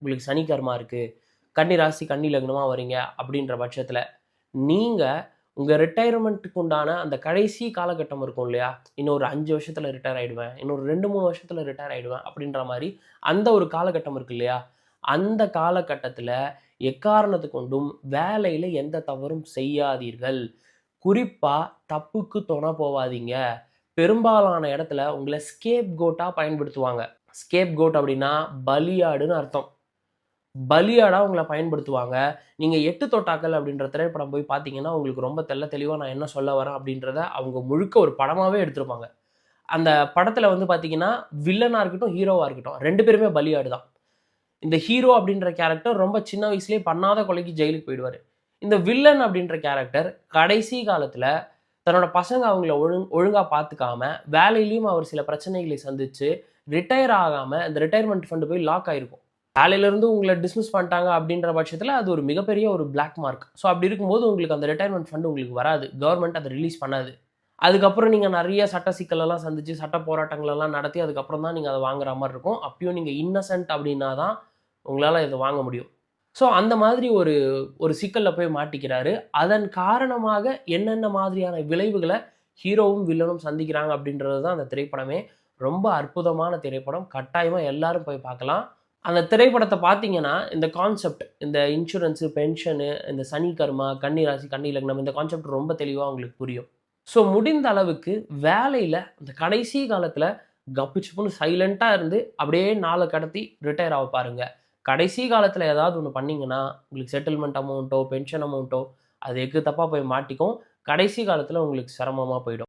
உங்களுக்கு சனி கர்மா இருக்குது, கன்னி ராசி கன்னி லக்னமாக வரீங்க அப்படின்ற பட்சத்தில் நீங்கள் உங்கள் ரிட்டையர்மெண்ட்டுக்கு உண்டான அந்த கடைசி காலகட்டம் இருக்கும் இல்லையா, இன்னொரு 5 வருஷத்தில் ரிட்டையர் ஆகிடுவேன், இன்னொரு 2 3 வருஷத்தில் ரிட்டையர் ஆகிடுவேன் அப்படின்ற மாதிரி அந்த ஒரு காலகட்டம் இருக்கு இல்லையா, அந்த காலகட்டத்தில் எக்காரணத்து கொண்டும் வேலையில் எந்த தவறும் செய்யாதீர்கள். குறிப்பாக தப்புக்கு துணை போவாதீங்க. பெரும்பாலான இடத்துல உங்களை ஸ்கேப் கோட்டாக பயன்படுத்துவாங்க. ஸ்கேப் கோட் அப்படின்னா பலியாடுன்னு அர்த்தம். பலியாடா உங்களை பயன்படுத்துவாங்க. நீங்க 8 தொட்டாக்கள் அப்படின்ற திரைப்படம் போய் பார்த்தீங்கன்னா, உங்களுக்கு ரொம்ப தெளிவா நான் என்ன சொல்ல வரேன் அப்படின்றத அவங்க முழுக்க ஒரு படமாவே எடுத்திருப்பாங்க. அந்த படத்துல வந்து பார்த்தீங்கன்னா, வில்லனா இருக்கட்டும், ஹீரோவா இருக்கட்டும் 2 பேருமே பலியாடு தான். இந்த ஹீரோ அப்படின்ற கேரக்டர் ரொம்ப சின்ன வயசுலயே பண்ணாத கொலைக்கு ஜெயிலுக்கு போயிடுவாரு. இந்த வில்லன் அப்படின்ற கேரக்டர் கடைசி காலத்துல தன்னோட பசங்க அவங்கள ஒழுங்கா பார்த்துக்காம, வேலையிலயும் அவர் சில பிரச்சனைகளை சந்திச்சு, ரிட்டயர் ஆகாம இந்த ரிட்டயர்மென்ட் ஃபண்ட் போய் லாக் ஆயிருக்கும். வேலையிலிருந்து உங்கள டிஸ்மிஸ் பண்ணிட்டாங்க அப்படின்ற பட்சத்தில, அது ஒரு மிகப்பெரிய ஒரு பிளாக் மார்க். ஸோ அப்படி இருக்கும்போது உங்களுக்கு அந்த ரிட்டயர்மென்ட் ஃபண்ட் உங்களுக்கு வராது. கவர்ன்மெண்ட் அத ரிலீஸ் பண்ணாது. அதுக்கப்புறம் நீங்க நெறைய சட்ட சிக்கலெல்லாம் சந்திச்சு, சட்ட போராட்டங்களெல்லாம் நடத்தி, அதுக்கப்புறம் தான் நீங்க அத வாங்குற மாரி இருக்கும். அப்பயும் நீங்க இன்னசென்ட் அப்படின்னா தான், உங்களால இத வாங்க முடியும். ஸோ அந்த மாதிரி ஒரு ஒரு சிக்கல்ல போய் மாட்டிக்கிறாரு. அதன் காரணமாக என்னென்ன மாதிரியான விளைவுகள ஹீரோவும், வில்லனும் சந்திக்கிறாங்க அப்படின்றது தான் அந்த திரைப்படமே. ரொம்ப அற்புதமான திரைப்படம். கட்டாயமா எல்லாரும் போய் பார்க்கலாம். அந்த திரைப்படத்த பார்த்தீங்கன்னா, இந்த கான்செப்ட் இந்த இன்சூரன்ஸு, பென்ஷனு, இந்த சனி கர்மா, கன்னி ராசி, கன்னி லக்னம் இந்த கான்செப்ட் ரொம்ப தெளிவா உங்களுக்கு புரியும். ஸோ முடிந்த அளவுக்கு வேலையில அந்த கடைசி காலத்தில கப்பு சிப்புன்னு சைலன்ட்டா இருந்து அப்படியே நாள கடத்தி ரிட்டயர் ஆக பாருங்க. கடைசி காலத்தில ஏதாவது ஒண்ணு பண்ணீங்கன்னா, உங்களுக்கு செட்டில்மென்ட் அமௌண்ட்டோ, பென்ஷன் அமௌண்ட்டோ அது எக்கு தப்பா போய் மாட்டிக்கும். கடைசி காலத்தில உங்களுக்கு சிரமமா போயிடும்.